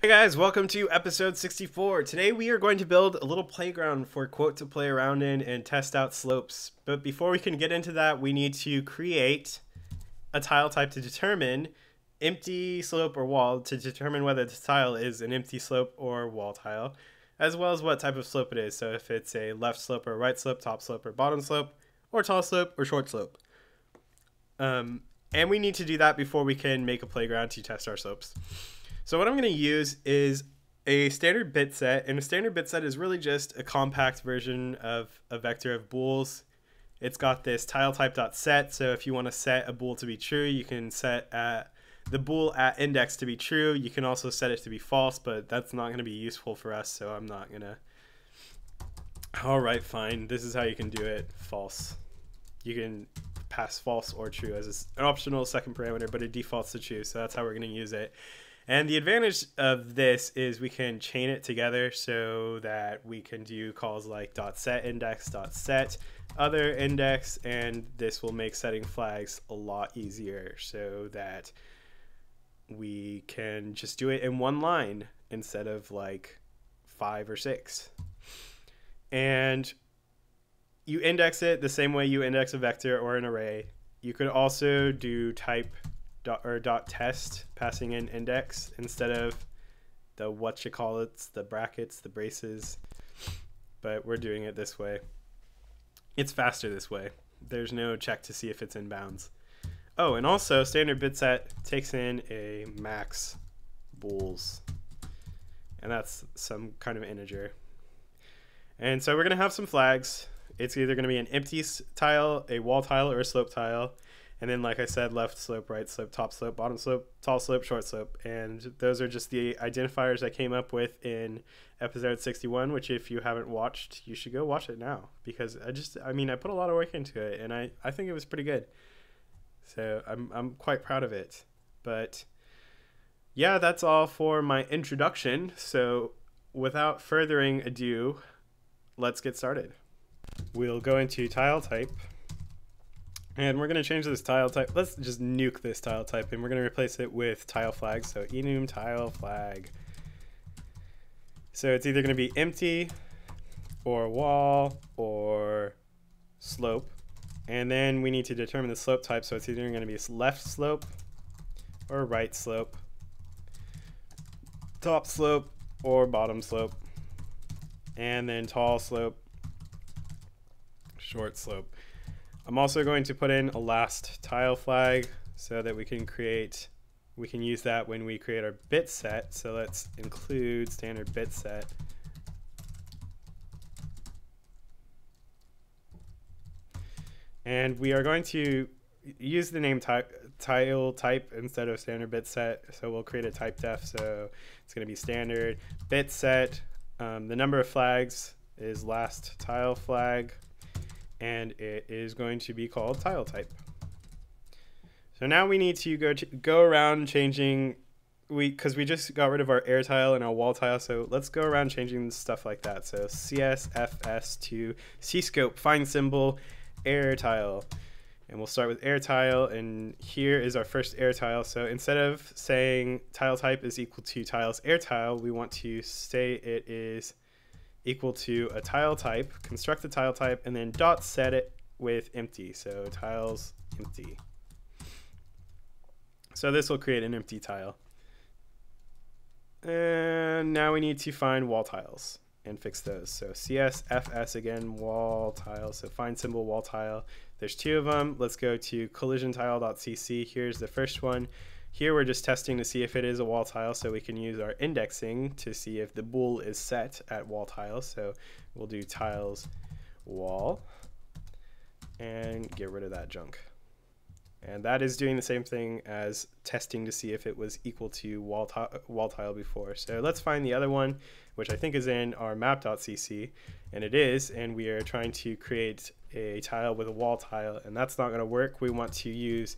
Hey guys, welcome to episode 64. Today we are going to build a little playground for Quote to play around in and test out slopes. But before we can get into that, we need to create a tile type to determine empty slope or wall to determine whether the tile is an empty slope or wall tile, as well as what type of slope it is. So if it's a left slope or right slope, top slope or bottom slope, or tall slope or short slope. And we need to do that before we can make a playground to test our slopes. So what I'm going to use is a standard bit set, and a standard bit set is really just a compact version of a vector of bools. It's got this tile type.set, so if you want to set a bool to be true, you can set the bool at index to be true. You can also set it to be false, but that's not going to be useful for us, so I'm not going to. Alright, fine. This is how you can do it. False. You can pass false or true as an optional second parameter, but it defaults to true, so that's how we're going to use it. And the advantage of this is we can chain it together so that we can do calls like .set index, .set other index, and this will make setting flags a lot easier so that we can just do it in one line instead of like 5 or 6. And you index it the same way you index a vector or an array. You could also do type dot test passing in index instead of the the brackets, the braces, but we're doing it this way. It's faster this way. There's no check to see if it's in bounds. Oh, and also standard bit set takes in a max bools, and that's some kind of integer. And so we're gonna have some flags. It's either gonna be an empty tile, a wall tile, or a slope tile. And then, like I said, left slope, right slope, top slope, bottom slope, tall slope, short slope. And those are just the identifiers I came up with in episode 61, which if you haven't watched, you should go watch it now. Because I put a lot of work into it, and I think it was pretty good. So I'm quite proud of it. But yeah, that's all for my introduction. So without furthering ado, let's get started. We'll go into tile type. And we're going to change this tile type. Let's just nuke this tile type, and we're going to replace it with tile flag. So enum tile flag. So it's either going to be empty or wall or slope. And then we need to determine the slope type. So it's either going to be left slope or right slope, top slope or bottom slope, and then tall slope, short slope. I'm also going to put in a last tile flag so that we can use that when we create our bit set. So let's include standard bit set. And we are going to use the name tile type instead of standard bit set. So we'll create a type def. So it's going to be standard bit set. The number of flags is last tile flag, and it is going to be called tile type. So now we need to go around changing, because we just got rid of our air tile and our wall tile, so let's go around changing stuff like that. So CSFS to cscope, find symbol, air tile. And we'll start with air tile, and here is our first air tile. So instead of saying tile type is equal to tiles air tile, we want to say it is equal to a tile type, construct the tile type, and then dot set it with empty. So tiles empty. So this will create an empty tile. And now we need to find wall tiles and fix those. So CSFS again, wall tile. So find symbol wall tile. There's 2 of them. Let's go to collision_tile.cc. Here's the first one. Here we're just testing to see if it is a wall tile, so we can use our indexing to see if the bool is set at wall tiles. So we'll do tiles wall and get rid of that junk. And that is doing the same thing as testing to see if it was equal to wall tile before. So let's find the other one, which I think is in our map.cc, and it is, and we are trying to create a tile with a wall tile, and that's not going to work. We want to use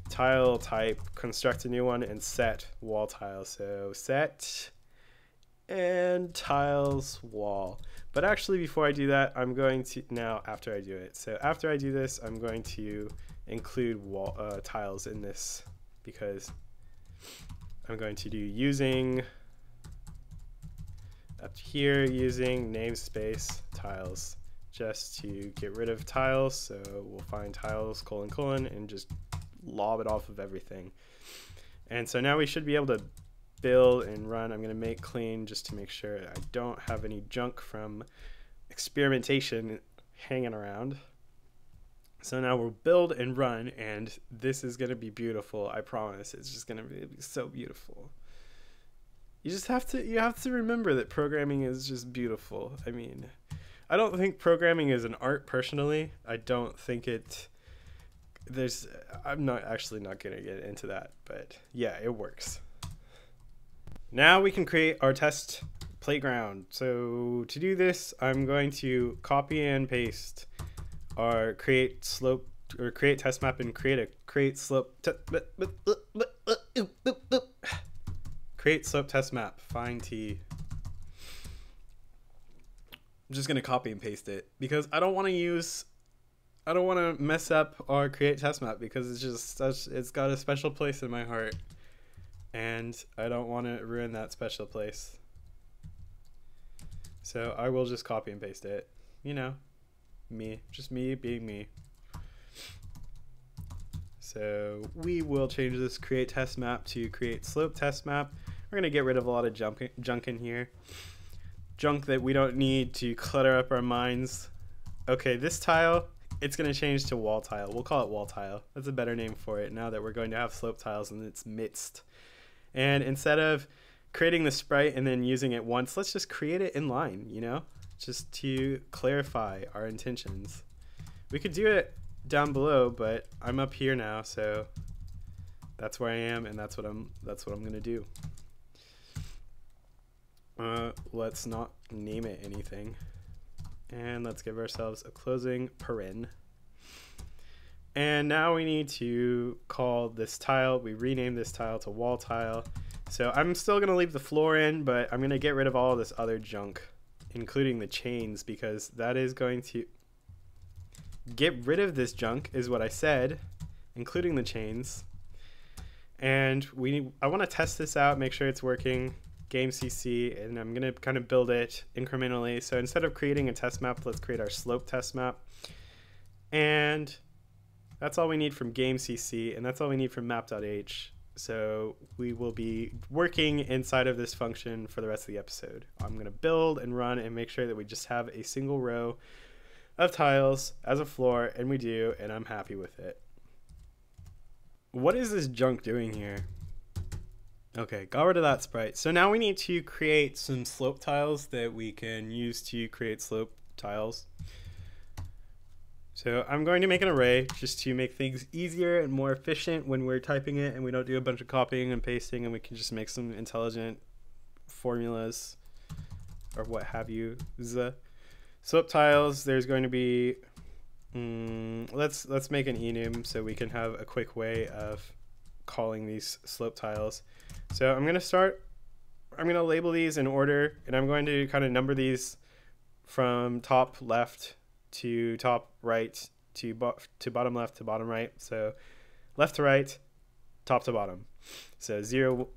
tile type, construct a new one, and set wall tile. So set and tiles wall. But actually before I do that, I'm going to, now after I do it, so after I do this, I'm going to include tiles in this, because I'm going to do using up here using namespace tiles just to get rid of tiles. So we'll find tiles : and just lob it off of everything. And so now we should be able to build and run. I'm going to make clean just to make sure I don't have any junk from experimentation hanging around. So now we'll build and run, and this is going to be beautiful. I promise. It's just going to be so beautiful. You have to remember that programming is just beautiful. I mean, I don't think programming is an art personally. I don't think I'm not going to get into that, but yeah, it works. Now we can create our test playground. So to do this, I'm going to copy and paste our create test map and create slope test map. Find T. I'm just gonna copy and paste it because I don't want to mess up our create test map because it's got a special place in my heart, and I don't want to ruin that special place. So I will just copy and paste it. You know, just me being me. So we will change this create test map to create slope test map. We're gonna get rid of a lot of junk in here. Junk that we don't need to clutter up our minds. Okay, this tile, it's gonna change to wall tile. We'll call it wall tile. That's a better name for it now that we're going to have slope tiles in its midst. And instead of creating the sprite and then using it once, let's just create it in line, you know? Just to clarify our intentions. We could do it down below, but I'm up here now, so that's where I am, and that's what I'm gonna do. Let's not name it anything, and let's give ourselves a closing paren. And now we need to call this tile. We rename this tile to wall tile. So I'm still gonna leave the floor in, but I'm gonna get rid of all of this other junk, including the chains, because that is going to get rid of this junk is what I said, including the chains. And I want to test this out, make sure it's working. Game CC, and I'm gonna kind of build it incrementally. So instead of creating a test map, let's create our slope test map. And that's all we need from game CC, and that's all we need from map.h. So we will be working inside of this function for the rest of the episode. I'm gonna build and run and make sure that we just have a single row of tiles as a floor, and we do, and I'm happy with it. What is this junk doing here? Okay, got rid of that sprite. So now we need to create some slope tiles that we can use to create slope tiles. So I'm going to make an array just to make things easier and more efficient when we're typing it and we don't do a bunch of copying and pasting, and we can just make some intelligent formulas or what have you. Slope tiles, there's going to be, let's make an enum so we can have a quick way of calling these slope tiles. So I'm going to label these in order, and I'm going to kind of number these from top left to top right to bottom left to bottom right. So left to right, top to bottom. So 0,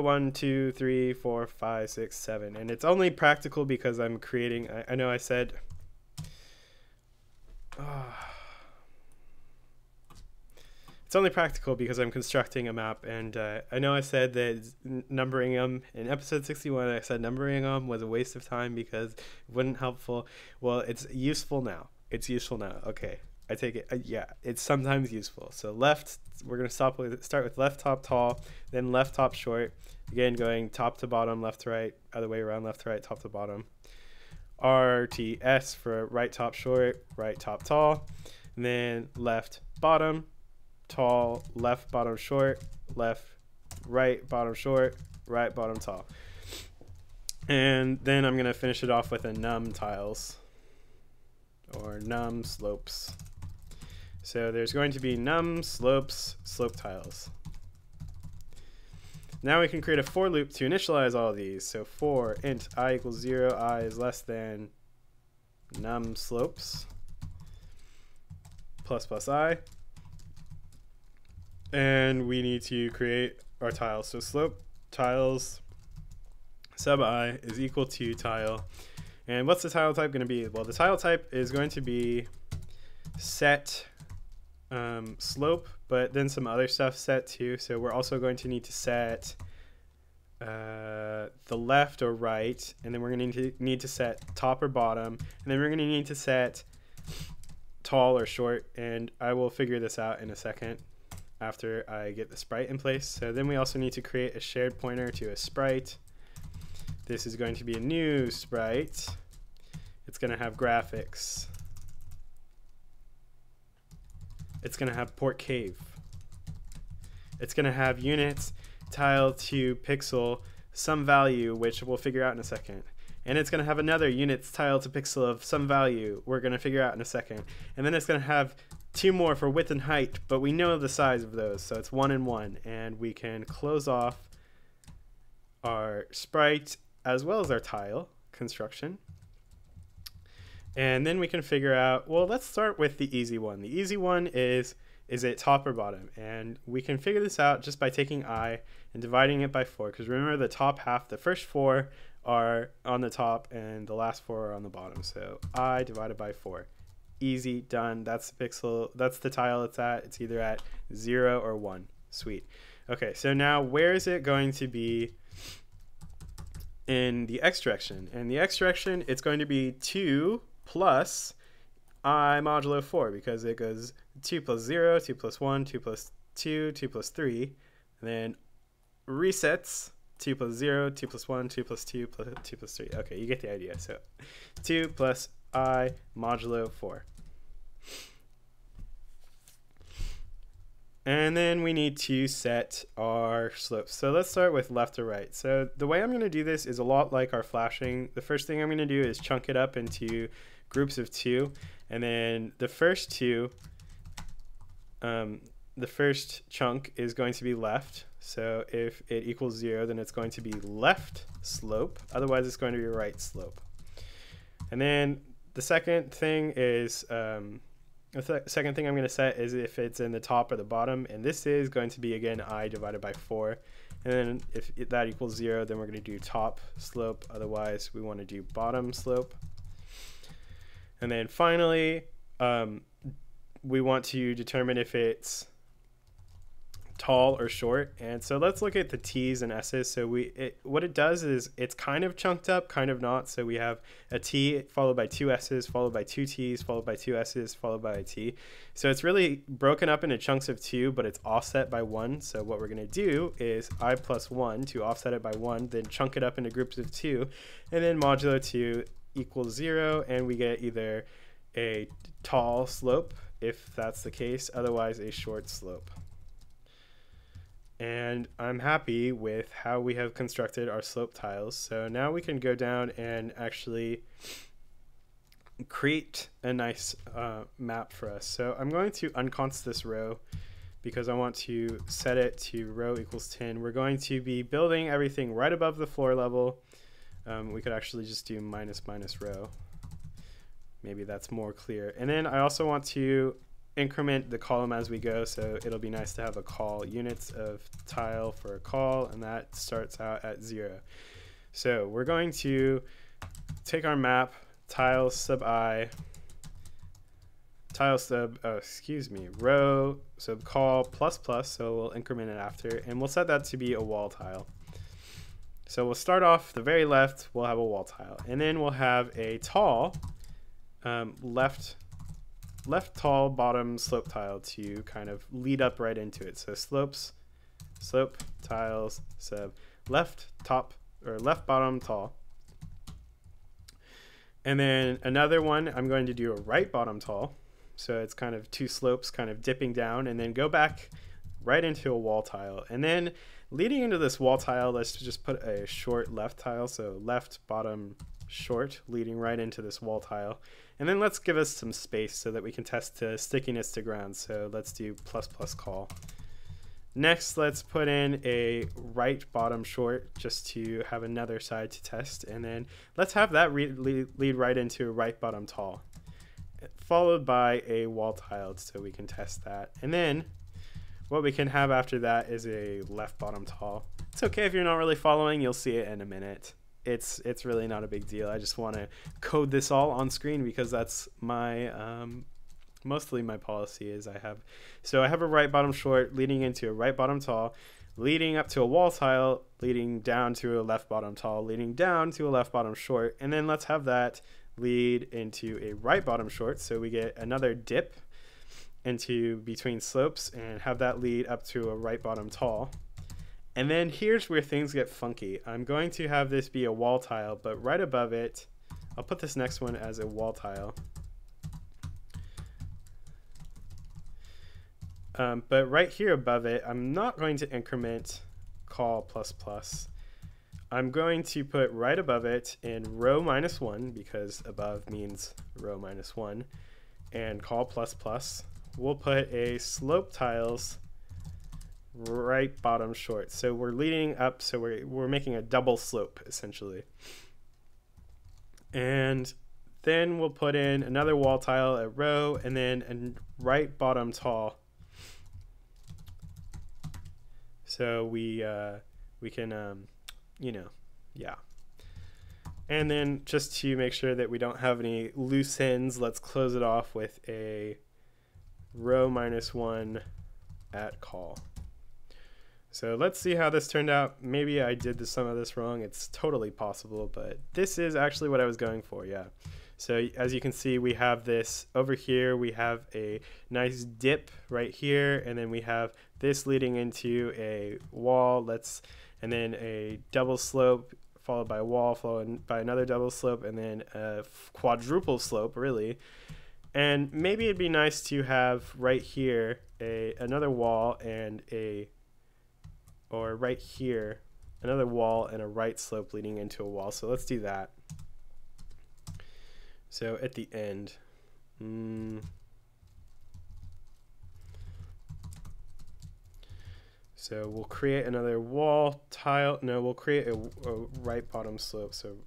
1, 2, 3, 4, 5, 6, 7. And it's only practical because I'm creating, I know I said, it's only practical because I'm constructing a map, and I know I said that numbering them in episode 61, I said numbering them was a waste of time because it wasn't helpful. Well, it's useful now. It's useful now. Okay, I take it. Yeah, it's sometimes useful. So left, we're going to start with left top tall, then left top short. Again, going top to bottom, left to right, other way around, left to right, top to bottom. RTS for right top short, right top tall, and then left bottom, tall, left bottom short, left right bottom short, right bottom tall. And then I'm going to finish it off with a num tiles or num slopes. So there's going to be num slopes slope tiles. Now we can create a for loop to initialize all of these. So for int I equals 0, I is less than num slopes plus I. And we need to create our tiles. So slope tiles sub I is equal to tile. And what's the tile type going to be? Well, the tile type is going to be set slope, but then some other stuff set too. So we're also going to need to set the left or right, and then we're going to need to set top or bottom, and then we're going to need to set tall or short, and I will figure this out in a second after I get the sprite in place. So then we also need to create a shared pointer to a sprite. This is going to be a new sprite. It's going to have graphics. It's going to have port cave. It's going to have units, tile to pixel, some value, which we'll figure out in a second. And it's going to have another units, tile to pixel of some value we're going to figure out in a second. And then it's going to have two more for width and height, but we know the size of those, so it's 1 and 1. And we can close off our sprite as well as our tile construction. And then we can figure out, well, let's start with the easy one. The easy one is it top or bottom? And we can figure this out just by taking I and dividing it by 4, because remember the top half, the first 4 are on the top and the last 4 are on the bottom. So I divided by 4. Easy, done. That's the pixel, that's the tile it's at. It's either at 0 or 1. Sweet. Okay, so now where is it going to be in the x direction? In the x direction, it's going to be 2 plus I modulo 4, because it goes 2 plus 0, 2 plus 1, 2 plus 2, 2 plus 3, and then resets 2 plus 0, 2 plus 1, 2 plus 2, plus 2 plus 3. Okay, you get the idea. So 2 plus I modulo 4. And then we need to set our slopes. So let's start with left to right. So the way I'm going to do this is a lot like our flashing. The first thing I'm going to do is chunk it up into groups of 2. And then the first 2, the first chunk is going to be left. So if it equals 0, then it's going to be left slope. Otherwise, it's going to be right slope. And then the second thing is, the second thing I'm going to set is if it's in the top or the bottom. And this is going to be, again, I divided by 4. And then if that equals 0, then we're going to do top slope. Otherwise, we want to do bottom slope. And then finally, we want to determine if it's tall or short. And so let's look at the T's and S's. So what it does is it's kind of chunked up, kind of not. So we have a T followed by 2 S's, followed by 2 T's, followed by 2 S's, followed by a T. So it's really broken up into chunks of 2, but it's offset by 1. So what we're going to do is I plus 1 to offset it by 1, then chunk it up into groups of 2, and then modulo 2 equals 0, and we get either a tall slope, if that's the case, otherwise a short slope. And I'm happy with how we have constructed our slope tiles. So now we can go down and actually create a nice map for us. So I'm going to unconst this row because I want to set it to row equals 10. We're going to be building everything right above the floor level. We could actually just do minus minus row. Maybe that's more clear. And then I also want to increment the column as we go, so it'll be nice to have a call, units of tile for a call, and that starts out at 0. So we're going to take our map, tile sub I, tile sub, row sub call plus plus, so we'll increment it after, and we'll set that to be a wall tile. So we'll start off the very left, we'll have a wall tile, and then we'll have a tall left tall bottom slope tile to kind of lead up right into it. So slopes, slope tiles, sub left top or left bottom tall. And then another one, I'm going to do a right bottom tall. So it's kind of 2 slopes kind of dipping down, and then go back right into a wall tile. And then leading into this wall tile, let's just put a short left tile. So left bottom short leading right into this wall tile. And then let's give us some space so that we can test stickiness to ground. So let's do plus plus call. Next, let's put in a right bottom short just to have another side to test. And then let's have that lead right into a right bottom tall, followed by a wall tile so we can test that. And then what we can have after that is a left bottom tall. It's okay if you're not really following, you'll see it in a minute. it's really not a big deal. I just want to code this all on screen because that's my mostly my policy is I have a right bottom short leading into a right bottom tall, leading up to a wall tile, leading down to a left bottom tall, leading down to a left bottom short, and then let's have that lead into a right bottom short, so we get another dip into between slopes and have that lead up to a right bottom tall. And then here's where things get funky. I'm going to have this be a wall tile, but right above it, I'll put this next one as a wall tile. But right here above it, I'm not going to increment call plus plus. I'm going to put right above it in row -1 because above means row -1, and call plus plus. We'll put a slope tiles right bottom short. So we're leading up, so we're making a double slope essentially. And then we'll put in another wall tile at row and then a right bottom tall. So we can you know, yeah. And then just to make sure that we don't have any loose ends, let's close it off with a row -1 at call. So let's see how this turned out. Maybe I did some of this wrong. It's totally possible, but this is actually what I was going for, yeah. So as you can see, we have this over here. We have a nice dip right here, and then we have this leading into a wall. And then a double slope followed by a wall, followed by another double slope, and then a quadruple slope, really. And maybe it'd be nice to have right here another wall and or right here another wall and a right slope leading into a wall. So let's do that. So at the end, so we'll create another wall tile. No, we'll create a right bottom slope. So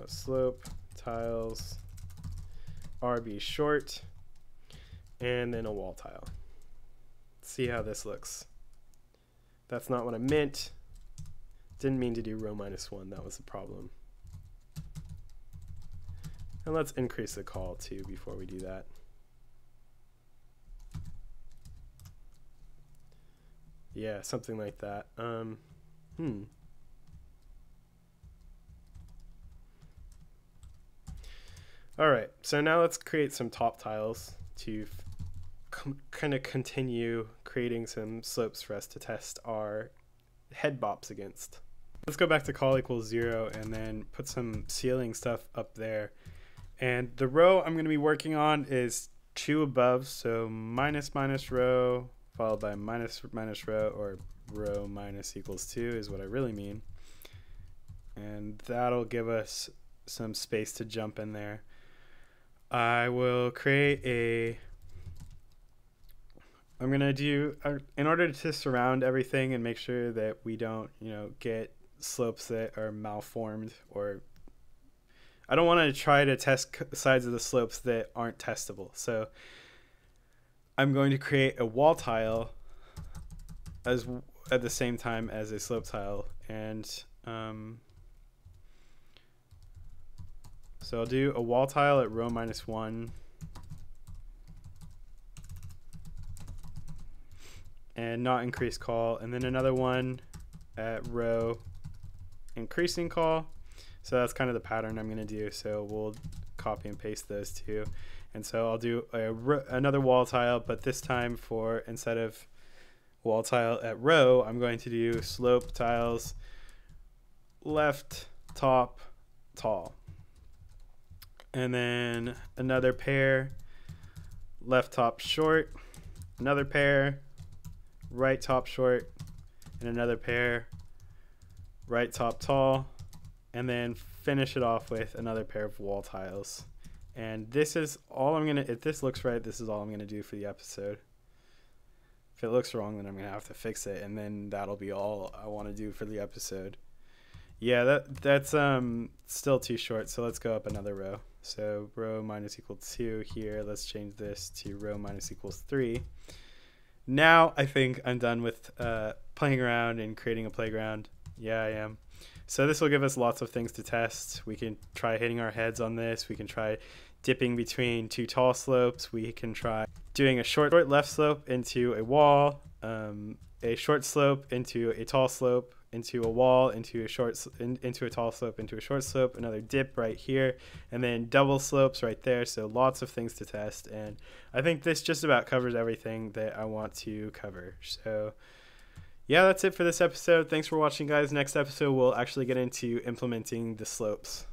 slope tiles RB short, and then a wall tile. Let's see how this looks. That's not what I meant. Didn't mean to do row -1. That was the problem. And let's increase the call too before we do that. Yeah, something like that. All right, so now let's create some top tiles to kind of continue creating some slopes for us to test our head bops against. Let's go back to call equals 0 and then put some ceiling stuff up there. And the row I'm going to be working on is 2 above, so minus row followed by minus row, or row minus equals 2 is what I really mean. And that'll give us some space to jump in there. I will create I'm going to do, in order to surround everything and make sure that we don't, get slopes that are malformed, or I don't want to try to test sides of the slopes that aren't testable. So I'm going to create a wall tile at the same time as a slope tile. And so I'll do a wall tile at row -1. And not increase call, and then another one at row increasing call. So that's kind of the pattern I'm going to do. So we'll copy and paste those two. And so I'll do another wall tile, but this time instead of wall tile at row, I'm going to do slope tiles left top tall. And then another pair left top short, another pair right top short, and another pair right top tall, and then finish it off with another pair of wall tiles. And this is all I'm gonna, if this looks right, this is all I'm gonna do for the episode. If it looks wrong, then I'm gonna have to fix it, and then that'll be all I want to do for the episode. Yeah, that's still too short, so let's go up another row. So row minus equal 2 here, let's change this to row minus equals 3. Now I think I'm done with playing around and creating a playground. Yeah, I am. So this will give us lots of things to test. We can try hitting our heads on this. We can try dipping between two tall slopes. We can try doing a short left slope into a wall, a short slope into a tall slope, into a wall, into a tall slope, into a short slope, another dip right here, and then double slopes right there. So lots of things to test, and I think this just about covers everything that I want to cover. So yeah, that's it for this episode. Thanks for watching, guys. Next episode, we'll actually get into implementing the slopes.